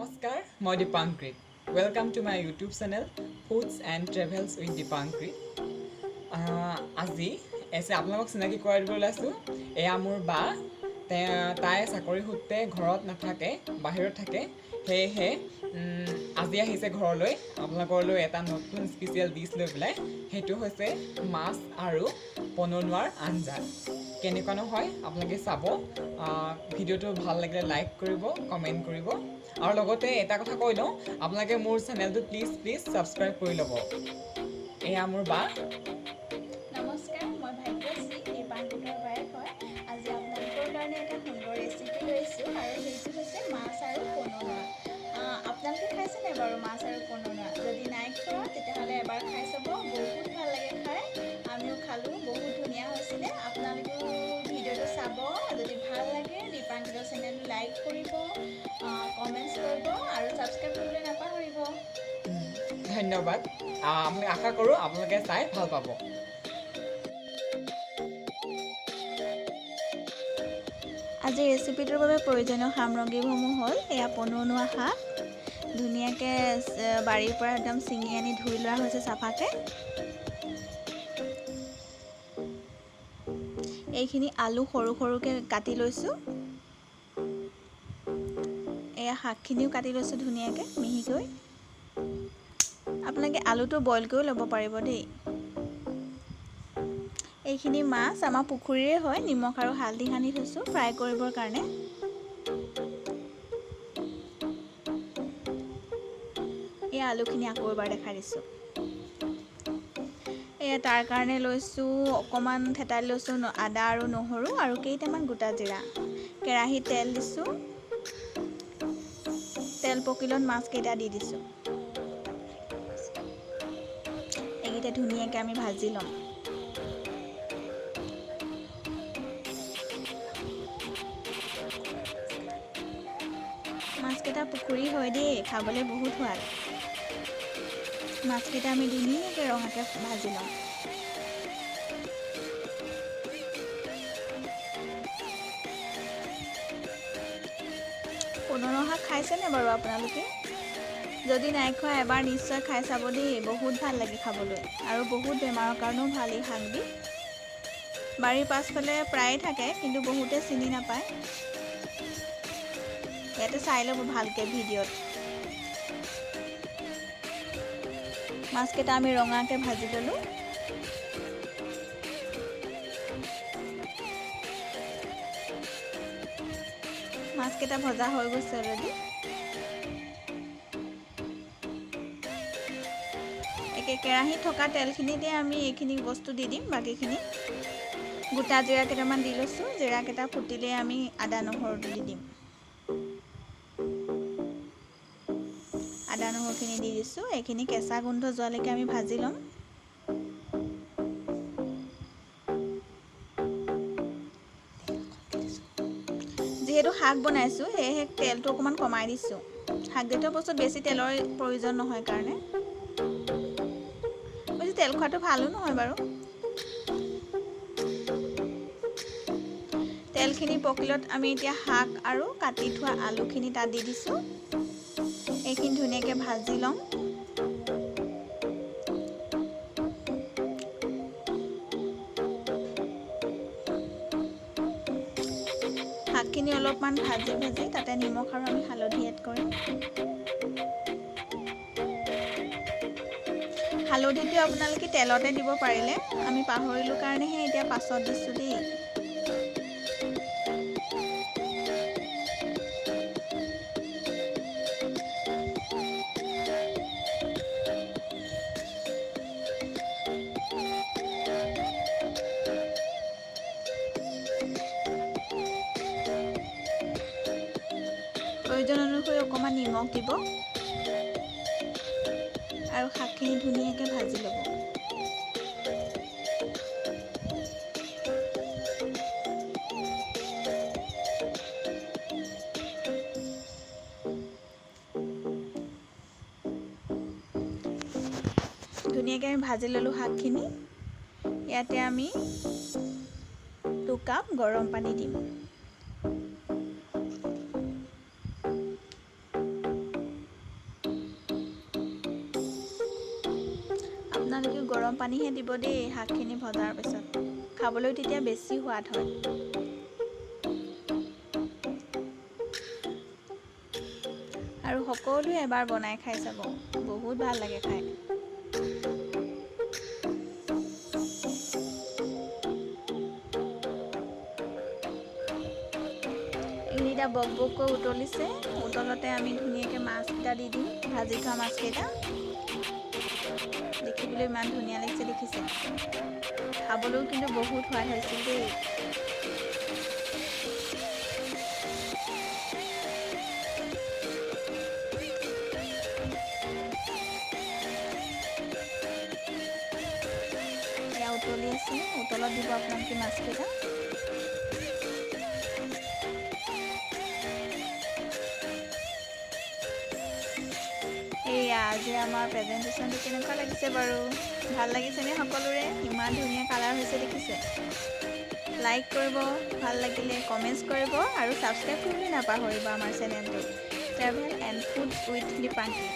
নমস্কাৰ মই Dipankri welcome to my YouTube channel foods and travels with Dipankri আজি আপোনালোকক চিনাকি কৰাই দিব ওলাইছোঁ এয়া মোৰ বা তাই চাকৰি সূত্ৰে ঘৰত নাথাকে বাহিৰত থাকে সেয়েহে আজি আহিছে ঘৰলৈ আপোনালোকলৈ এটা নতুন স্পেচিয়েল ডিছ লৈ পেলাই সেইটো হৈছে মাছ আৰু পননুৱাৰ আঞ্জা কেনেকুৱানো হয় আপোনালোকে চাব ভিডিঅ'টো ভাল লাগিলে লাইক কৰিব কমেণ্ট কৰিব আৰু লগতে এটা কথা কৈ লওঁ আপোনালোকে মোৰ চেনেলটো প্লিজ ছাবস্ক্ৰাইব কৰি ল'ব এয়া মোৰ বা নমস্কাৰ মই ভাগ্যশ্ৰী দীপাংকৃতৰ বায়েক হয় আজি আপোনালোকৰ কাৰণে এটা সুন্দৰ ৰেচিপি লৈছোঁ আৰু সেইটো হৈছে মাছ আৰু পননুৱা আপোনালোকে খাইছেনে বাৰু মাছ আৰু পননুৱা যদি নাই খোৱা তেতিয়াহ'লে এবাৰ খাই চাব বহুত ভাল লাগে খাই আমিও খালোঁ বহুত ধুনীয়া হৈছিলে আপোনালোকেও ভিডিঅ'টো চাব যদি ভাল লাগে দীপাংকৃতৰ চেনেলটো লাইক কৰিব কমেণ্টছ কৰিব আৰু ছাবস্ক্ৰাইব কৰিবলৈ নাপাহৰিব ধন্যবাদ আমি আশা কৰোঁ আপোনালোকে চাই ভাল পাব আজি ৰেচিপিটোৰ বাবে প্ৰয়োজনীয় সামগ্ৰীসমূহ হ'ল এয়া পননুৱা শাক ধুনীয়াকৈ বাৰীৰ পৰা একদম ছিঙি আনি ধুই লোৱা হৈছে চাফাকৈ এইখিনি আলু সৰু সৰুকৈ কাটি লৈছোঁ এয়া শাকখিনিও কাটি লৈছোঁ ধুনীয়াকৈ মিহিকৈ আপোনালোকে আলুটো বইল কৰিও ল'ব পাৰিব দেই এইখিনি মাছ আমাৰ পুখুৰীৰে হয় নিমখ আৰু হালধি সানি থৈছোঁ ফ্ৰাই কৰিবৰ কাৰণে এই আলুখিনি আকৌ এবাৰ দেখাই দিছোঁ তাৰ কাৰণে লৈছোঁ অকণমান থেতাই লৈছোঁ আদা আৰু নহৰু আৰু কেইটামান গোটা জিৰা কেৰাহীত তেল দিছোঁ তেল পকিলত মাছকেইটা দি দিছোঁ এইকেইটা ধুনীয়াকৈ আমি ভাজি ল'ম মাছকেইটা পুখুৰী হয় দেই খাবলৈ বহুত সোৱাদ মাছকেইটা আমি ধুনীয়াকৈ ৰঙাকৈ ভাজি ল'ম পননুৱা শাক খাইছেনে বাৰু আপোনালোকে যদি নাই খোৱা এবাৰ নিশ্চয় খাই চাব দেই বহুত ভাল লাগে খাবলৈ আৰু বহুত বেমাৰৰ কাৰণেও ভাল এই শাকবিধ বাৰীৰ পাছফালে প্ৰায়ে থাকে কিন্তু বহুতে চিনি নাপায় ইয়াতে চাই ল'ব ভালকৈ ভিডিঅ'ত মাছকেইটা আমি ৰঙাকৈ ভাজি ল'লোঁ মাছকেইটা ভজা হৈ গৈছে অলৰেডি কেৰাহীত থকা তেলখিনিতে আমি এইখিনি বস্তু দি দিম বাকীখিনি গোটা জিৰা কেইটামান দি লৈছোঁ জিৰাকেইটা ফুটিলে আমি আদা নহৰুটো দি দিম আদা নহৰুখিনি দি দিছোঁ এইখিনি কেঁচা গোন্ধ যোৱালৈকে আমি ভাজি ল'ম যিহেতু শাক বনাইছোঁ সেয়েহে তেলটো অকণমান কমাই দিছোঁ শাকজাতীয় বস্তুত বেছি তেলৰ প্ৰয়োজন নহয় কাৰণে বেছি তেল খোৱাটো ভালো নহয় বাৰু তেলখিনি পকিলত আমি এতিয়া শাক আৰু কাটি থোৱা আলুখিনি তাত দি দিছোঁ এইখিনি ধুনীয়াকৈ ভাজি ল'ম শাকখিনি অলপমান ভাজি তাতে নিমখ আৰু আমি হালধি এড কৰিম হালধিটো আপোনালোকে তেলতে দিব পাৰিলে আমি পাহৰিলোঁ কাৰণেহে এতিয়া পাছত দিছোঁ দেই প্ৰয়োজন অনুসৰি অকণমান নিমখ দিব আৰু শাকখিনি ধুনীয়াকৈ ভাজি ল'ব ধুনীয়াকৈ আমি ভাজি ল'লোঁ শাকখিনি ইয়াতে আমি 2 কাপ গৰম পানী দিম আপোনালোকে গৰম পানীহে দিব দেই শাকখিনি ভজাৰ পিছত, খাবলৈ তেতিয়া বেছি সোৱাদ হয়। আৰু সকলোৱে এবাৰ বনাই খাই চাব, বহুত ভাল লাগে খাই। এইকেইটা বক বককৈ উতলিছে, উতলতে আমি ধুনীয়াকৈ মাছকেইটা দি দিম, ভাজি থোৱা মাছকেইটা। দেখিবলৈ ইমান ধুনীয়া লাগিছে দেখিছে, খাবলৈও কিন্তু বহুত সোৱাদ হৈছিল দেই। এয়া উতলি আছে, উতলত দিব আপোনালোকে মাছকেইটা। এইয়া আজি আমাৰ প্ৰেজেণ্টেশ্যনটো কেনেকুৱা লাগিছে বাৰু? ভাল লাগিছেনে সকলোৰে? ইমান ধুনীয়া কালাৰ হৈছে দেখিছে। লাইক কৰিব, ভাল লাগিলে কমেণ্টছ কৰিব আৰু ছাবস্ক্ৰাইব কৰিবলৈ নাপাহৰিব আমাৰ চেনেলটো ট্ৰেভেল এণ্ড ফুড উইথ দীপাংকী।